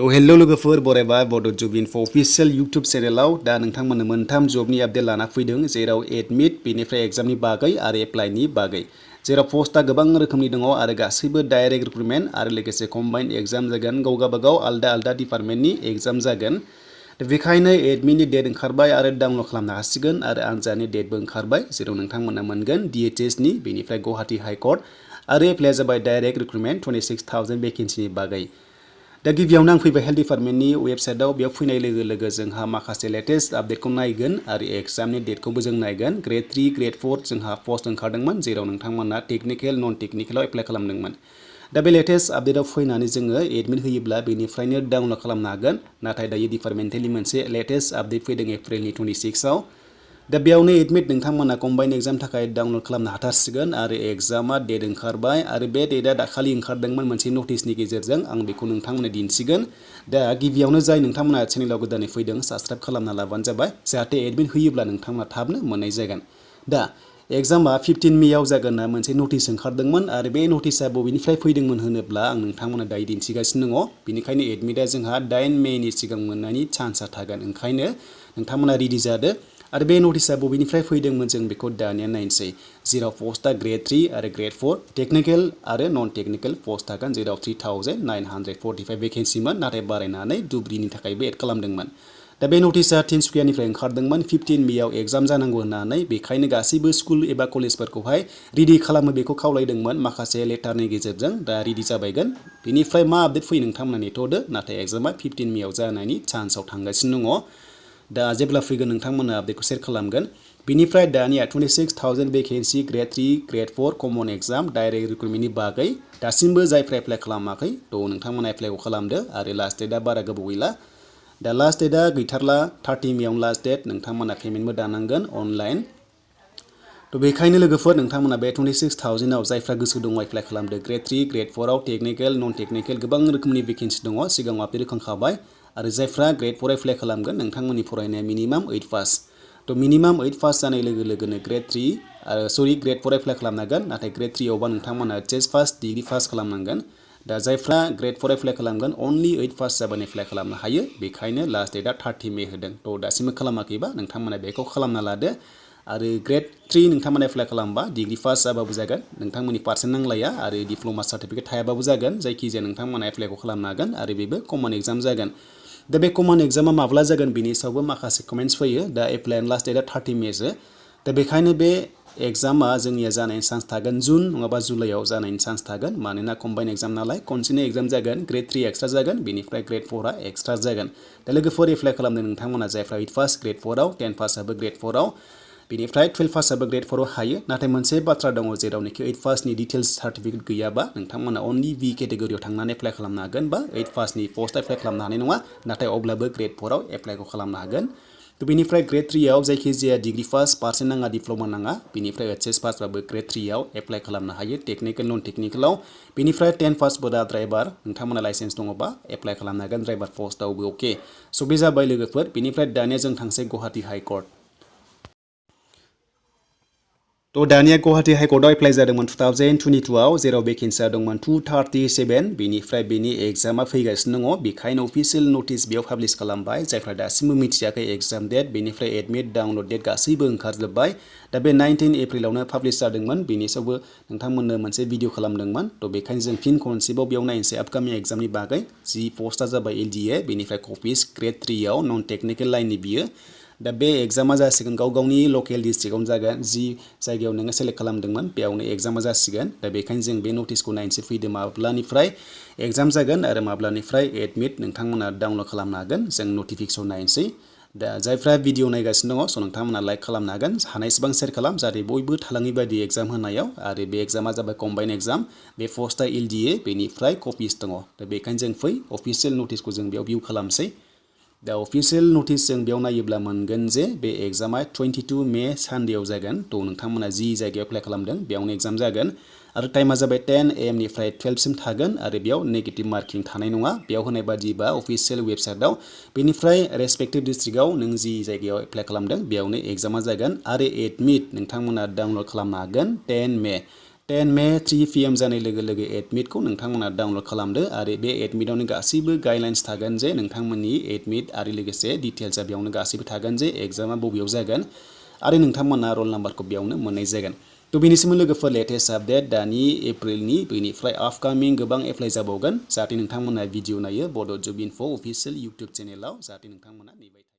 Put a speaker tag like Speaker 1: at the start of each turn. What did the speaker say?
Speaker 1: तो हेलो लोगोफोर बरायबाय Bodo Job Info official YouTube चेनेलाव दा नोंथांमोननो मोनथाम जबनि आपडेट लाना फैदों जेराव एडमिट बेनिफ्राय एग्जामनि बागै आरो एप्लाइनि बागै जेराव पोस्टआ गोबां रोखोमनि दङ आरो गासैबो डाइरेक्ट रिक्रुटमेन्ट आरो लोगोसे कम्बाइन्ड एग्जाम जागोन गावगाबागाव आलदा आलदा डिपार्टमेन्टनि एग्जाम जागोन बेखायनो एडमिटनि डेट ओंखारबाय आरो डाउनलड खालामनो हासिगोन आरो आनजादनि डेटबो ओंखारबाय जेराव नोंथांमोनहा मोनगोन DHS नि बेनिफ्राय गुवाहाटी हाई कर्ट आरो एप्लाइआ जाबाय डाइरेक्ट रिक्रुटमेन्ट 26,000 भेकेन्सिनि बागै दा गिबियावनो आं फैबाय हेल्थ डिपार्टमेन्टनि वेबसाइटआव बेयाव फैनाय लोगो लोगो जोंहा माखासे लेटेस्ट आपडेटखौ नायगोन आरो एग्जामनि डेटखौबो जों नायगोन ग्रेड 3 ग्रेड 4 जोंहा पोस्ट ओंखारदोंमोन जेराव नोंथांमोना टेक्निकेल नन टेक्निकेलाव एप्लाइ खालामदोंमोन दा बे लेटेस्ट आपडेटआव फैनानै जोङो एडमिट होयोब्ला बेनिफ्रायनो डाउनलड खालामनो हागोन नाथाय दायो डिपार्टमेन्टेलि मोनसे लेटेस्ट आपडेट फैदों एप्रिलनि 26आव दा बेयावनो एडमिट नोंथांमोना कम्बाइन्ड एग्जाम थाखाय डाउनलड खालामनो हाथारसिगोन आरो एग्जामा डेट ओंखारबाय आरो बे डेटआ दाखालि ओंखारदोंमोन मोनसे नटिसनि गेजेरजों आं बेखौ नोंथांमोननो दिन्थिगोन दा गिबियावनो जाय नोंथांमोना चेनेलाव गोदानै फैदों साबस्क्राइब खालामना लाबानो जाबाय जाहाथे एडमिट होयोब्ला नोंथांमोना थाबनो मोननाय जागोन दा एग्जामा 15 मेआव जागोन ना मोनसे नटिस ओंखारदोंमोन आरो बे नटिसआ बबेनिफ्राय फैदोंमोन होनोब्ला आं नोंथांमोननो दायो दिन्थिगासिनो दङ बेनिखायनो एडमिटआ जोंहा 8 मेनि सिगां मोननायनि चान्सआ थागोन ओंखायनो नोंथांमोना रेडि जादो आरो बे नटिसआ बबेनिफ्राय फैदोंमोन जों बेखौ दानिया नायनोसै जेराव पोस्टआ ग्रेड 3 आरो ग्रेड 4 टेक्निकेल आरो नन टेक्निकेल पोस्ट थागोन जेराव 3,945 भेकेन्सिमोन नाथाय बारायनानै दुब्रिनि थाखायबो एड खालामदोंमोन दा बे नटिसआ तिनसुकियानिफ्राय ओंखारदोंमोन 15 मेआव एग्जाम जानांगौ होननानै बेखायनो गासैबो स्कुल एबा कलेजफोरखौहाय रेडि खालामो बेखौ खावलायदोंमोन माखासे लेटारनि गेजेरजों दा रेडि जाबायगोन बेनिफ्राय मा आपडेट फैयो नोंथांमोना नेथ'दो नाथाय एग्जामा 15 मेआव जानायनि चान्सआव थांगासिनो दङ दा जेब्ला फैगोन नोंथांमोना आपडेटखौ शेयार खालामगोन बेनिफ्राय दानिया 26,000 भेकेन्सि ग्रेड 3 ग्रेड 4 कमन एग्जाम डाइरेक्ट रिक्रुटमेन्टनि बागै दासिमबो जायफ्रा एप्लाइ खालामाखै थ' नोंथांमोना एप्लाइखौ खालामदो आरो लास्ट डेटआ बारा गोबाव गैला दा लास्ट डेटआ गैथारला 30 मेआवनो लास्ट डेट नोंथांमोना पेमेन्टबो दानांगोन अनलाइन थ' बेखायनो लोगोफोर नोंथांमोना बे 26,000आव जायफ्रा गोसो दङ एप्लाइ खालामदो ग्रेड 3 ग्रेड 4आव टेक्निकेल नन टेक्निकेल गोबां रोखोमनि भेकेन्सि दङ सिगाङाव आपडेट होखांखाबाय आरो जायफ्रा ग्रेड 4 एप्लाइ खालामगोन नोंथांमोननि फरायनाया मिनिमाम 8 पास थ' मिनिमाम 8 पास जानाय लोगो लोगोनो ग्रेड 3 ग्रेड 4 एप्लाइ खालामनांगोन नाथाय ग्रेड 3 आवबा नोंथांमोना एचएस पास डिग्री पास खालामनांगोन दा जायफ्रा ग्रेड 4 एप्लाइ खालामगोन अनलि 8 पास जाबानो एप्लाइ खालामनो हायो बेखायनो लास्ट डेटआ 30 मे होदों थ' दासिमबो खालामाखैबा नोंथांमोना बेखौ खालामना लादो आरो ग्रेड 3 नोंथांमोना एप्लाइ खालामबा डिग्री पास जाबाबो जागोन नोंथांमोननि पार्सेन्ट नांलाया आरो डिप्ल'मा सार्टिफिकेट थायाबाबो जागोन जायखिजाया नोंथांमोना एप्लाइखौ खालामनो हागोन आरो बेबो कमन एग्जाम जागोन दा बे कमन एग्जामा माब्ला जागोन बेनि सायावबो माखासे कमेन्ट्स फैयो दा एप्लाइ लास्ट डेटआ 30 मेसो दा बेखायनो बे एग्जामा जोंनिया जानायनि चान्स थागोन जुन नङाबा जुलाइआव जानायनि चान्स थागोन मानोना कम्बाइन एग्जाम नालाय खनसेनो एग्जाम जागोन ग्रेड 3 एक्सट्रा जागोन बेनिफ्राय ग्रेड 4आ एक्सट्रा जागोन दा लोगोफोर एप्लाइ खालामदों नोंथांमोना जायफ्रा 8 पास ग्रेड 4आव 10 पासआबो ग्रेड 4आव बेनिफ्राय 12 पासआबो ग्रेड 4आव हायो नाथाय मोनसे बाथ्रा दङ जेरावनोखि 8 पासनि डिटेल्स सार्टिफिकेट गैयाबा नोंथांमोना अनलि बि केटेगरियाव थांनानै एप्लाइ खालामनो हागोन बा 8 पासनि पस्ट एप्लाइ खालामनो हानाय नङा नाथाय अब्लाबो ग्रेड 4आव एप्लाइखौ खालामनो हागोन थ' बेनिफ्राय ग्रेड 3आव जायखिजाया डिग्री पास पार्सेन्ट नाङा डिप्ल'मा नाङा बेनिफ्राय एचएस पासबाबो ग्रेड 3आव एप्लाइ खालामनो हायो टेक्निकेल नन टेक्निकेलाव बेनिफ्राय 10 पासबोदा ड्राइभार नोंथांमोना लाइसेन्स दङबा एप्लाइ खालामनो हागोन ड्राइभार पस्टआवबो अके स' बे जाबाय लोगोफोर बेनिफ्राय दानिया जों थांसै गुवाहाटी हाई कर्ट थ' दानिया गुवाहाटी हाई कर्टआव एप्लाइ जादोंमोन 2022आव जेराव भेकेन्सिया दंमोन 237 बेनिफ्राय बेनि एग्जामा फैगासिनो दङ बेखायनो अफिसियेल नटिस बेयाव पाब्लिश खालामबाय जायफ्रा दासिमबो मिथियाखै एग्जाम डेट बेनिफ्राय एडमिट डाउनलड डेट गासैबो ओंखारजोब्बाय दा बे 19 एप्रिलावनो पाब्लिश जादोंमोन बेनि सायावबो नोंथांमोननो मोनसे भिडिअ खालामदोंमोन थ' बेखायनो जों फिन खनसेबाव बेयाव नायनोसै आपकामिं एग्जामनि बागै जि पस्टआ जाबाय LDA बेनिफ्राय कपिस्ट ग्रेड 3आव नन टेक्निकेल लाइननि बियो दा बे एग्जामा जासिगोन गावनि लकेल डिस्ट्रिक्टआवनो जागोन जि जायगायाव नोङो सेलेक्ट खालामदोंमोन बेयावनो एग्जामा जासिगोन दा बेखायनो जों बे नटिसखौ नायनोसै फैदो माब्लानिफ्राय एग्जाम जागोन आरो माब्लानिफ्राय एडमिट नोंथांमोना डाउनलड खालामनो हागोन जों नटिफिकेसन नायनोसै दा जायफ्रा भिडिअ नायगासिनो दङ स' नोंथांमोना लाइक खालामनो हागोन हानायसेबां शेयार खालाम जाहाथे बयबो थालाङि बायदि एग्जाम होनायाव आरो बे एग्जामा जाबाय कम्बाइन एग्जाम बे पस्टआ LDA बेनिफ्राय कपिस दङ दा बेखायनो जों फै अफिसियेल नटिसखौ जों बेयाव भिउ खालामसै दा अफिसियेल नटिस जों बेयाव नायोब्ला मोनगोन जे बे एग्जामा 22 मे सानडेआव जागोन थ' नोंथांमोना जि जायगायाव एप्लाइ खालामदों बेयावनो एग्जाम जागोन आरो टाइमा जाबाय 10 AM निफ्राय 12 सिम थागोन आरो बेयाव नेगेटिभ मार्किं थानाय नङा बेयाव होनाय बादिबा अफिसियेल वेबसाइटआव बेनिफ्राय रेसपेक्टिभ डिस्ट्रिक्टआव नों जि जायगायाव एप्लाइ खालामदों बेयावनो एग्जामा जागोन आरो एडमिट नोंथांमोना डाउनलड खालामनो हागोन 10 मे 10 मे 3 PM जानाय लोगो लोगो एडमिटखौ नोंथांमोना डाउनलड खालामदो आरो बे एडमिटआवनो गासैबो गाइडलाइन्स थागोन जे नोंथांमोननि एडमिट आरो लोगोसे डिटेल्सआ बेयावनो गासैबो थागोन जे एग्जामा बबेयाव जागोन आरो नोंथांमोना रल नाम्बारखौ बेयावनो मोननाय जागोन। थ' बेनि सोमोन्दै लोगोफोर लेटेस्ट आपडेट दानि एप्रिलनि बेनिफ्राय आपकामिं गोबां एप्लाइ जाबावगोन जाहाथे नोंथांमोना भिडिअ नायो बड' जब इनफो अफिसियेल इउटुब चेनेलाव जाहाथे नोंथांमोना